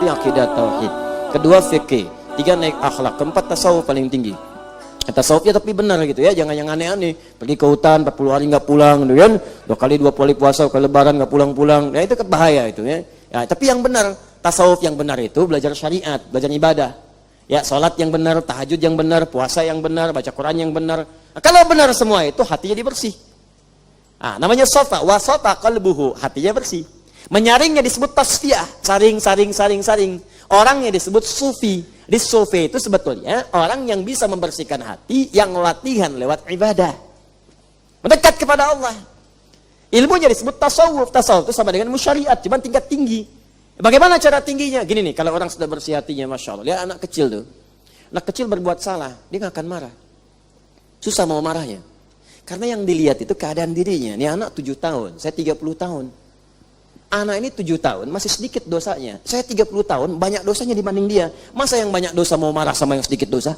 itu akidah tauhid. Kedua fikih. Tiga naik akhlak. Keempat tasawuf paling tinggi. Tasawufnya tapi benar gitu ya, jangan yang aneh-aneh. Pergi ke hutan 40 hari nggak pulang, gitu kan? 2 kali 2 kali puasa, ke lebaran nggak pulang-pulang. Nah itu kan bahaya itu ya. Ya. Tapi yang benar, tasawuf yang benar itu belajar syariat, belajar ibadah. Ya, sholat yang benar, tahajud yang benar, puasa yang benar, baca Quran yang benar. Nah, kalau benar semua itu hatinya bersih. Ah, namanya sofa, wasota qalbuhu, hatinya bersih. Menyaringnya disebut tasfiyah, saring. Orangnya disebut sufi. Di sufi itu sebetulnya orang yang bisa membersihkan hati, yang latihan lewat ibadah. Mendekat kepada Allah. Ilmunya disebut tasawuf. Tasawuf itu sama dengan musyariat, cuma tingkat tinggi. Bagaimana cara tingginya? Gini nih, kalau orang sudah bersih hatinya, Masya Allah. Lihat anak kecil tuh. Anak kecil berbuat salah, dia nggak akan marah. Susah mau marahnya. Karena yang dilihat itu keadaan dirinya. Ini anak 7 tahun, saya 30 tahun. Anak ini 7 tahun, masih sedikit dosanya. Saya 30 tahun, banyak dosanya dibanding dia. Masa yang banyak dosa mau marah sama yang sedikit dosa?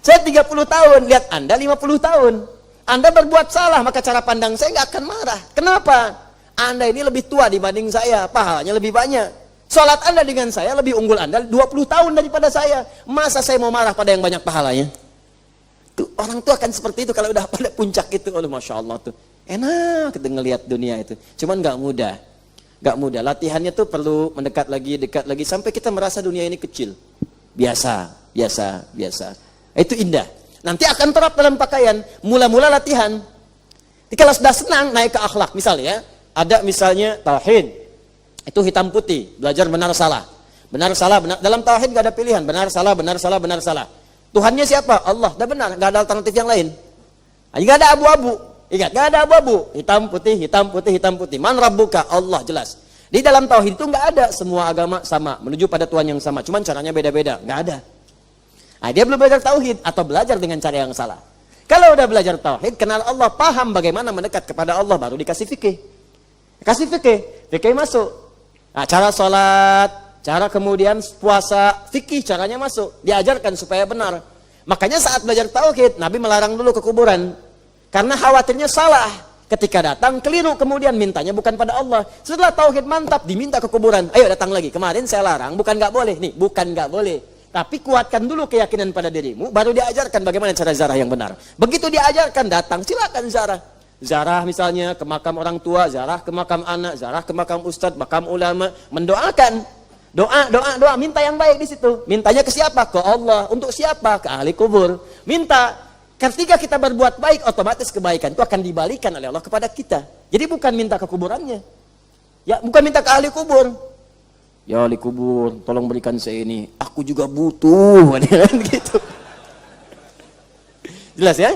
Saya 30 tahun, lihat Anda 50 tahun. Anda berbuat salah, maka cara pandang saya nggak akan marah. Kenapa? Anda ini lebih tua dibanding saya, pahalanya lebih banyak. Salat Anda dengan saya lebih unggul Anda 20 tahun daripada saya. Masa saya mau marah pada yang banyak pahalanya? Tuh, orang tua akan seperti itu kalau udah pada puncak itu. Oh, Masya Allah tuh. Enak kita ngelihat dunia itu. Cuman nggak mudah. Nggak mudah. Latihannya tuh perlu mendekat lagi, dekat lagi. Sampai kita merasa dunia ini kecil. Biasa. Itu indah. Nanti akan terap dalam pakaian. Mula-mula latihan. Kalau sudah senang, naik ke akhlak. Misalnya ya. Ada misalnya tauhid, itu hitam putih, belajar benar salah. Benar salah, benar. Dalam tauhid gak ada pilihan, benar salah. Tuhannya siapa? Allah, dah benar, gak ada alternatif yang lain. Gak ada abu-abu, ingat, gak ada abu-abu. Hitam putih. Man rabbuka? Allah, jelas. Di dalam tauhid itu gak ada semua agama sama, menuju pada Tuhan yang sama. Cuman caranya beda-beda, gak ada. Nah, dia belum belajar tauhid atau belajar dengan cara yang salah. Kalau udah belajar tauhid, kenal Allah, paham bagaimana mendekat kepada Allah, baru dikasih fikih. Kasih fikih masuk. Nah, cara sholat, cara kemudian puasa, fikih caranya masuk. Diajarkan supaya benar. Makanya saat belajar tauhid, Nabi melarang dulu ke kuburan. Karena khawatirnya salah. Ketika datang, keliru kemudian mintanya bukan pada Allah. Setelah tauhid mantap, diminta ke kuburan. Ayo datang lagi. Kemarin saya larang, bukan nggak boleh. Nih, bukan nggak boleh. Tapi kuatkan dulu keyakinan pada dirimu, baru diajarkan bagaimana cara ziarah yang benar. Begitu diajarkan, datang, silakan ziarah. Ziarah misalnya ke makam orang tua, ziarah ke makam anak, ziarah ke makam ustadz, makam ulama, mendoakan. Doa, minta yang baik di situ. Mintanya ke siapa? Ke Allah. Untuk siapa? Ke ahli kubur. Minta. Ketika kita berbuat baik, otomatis kebaikan itu akan dibalikan oleh Allah kepada kita. Jadi bukan minta ke kuburannya. Ya, bukan minta ke ahli kubur. Ya ahli kubur, tolong berikan saya ini. Aku juga butuh. Gitu. Jelas ya?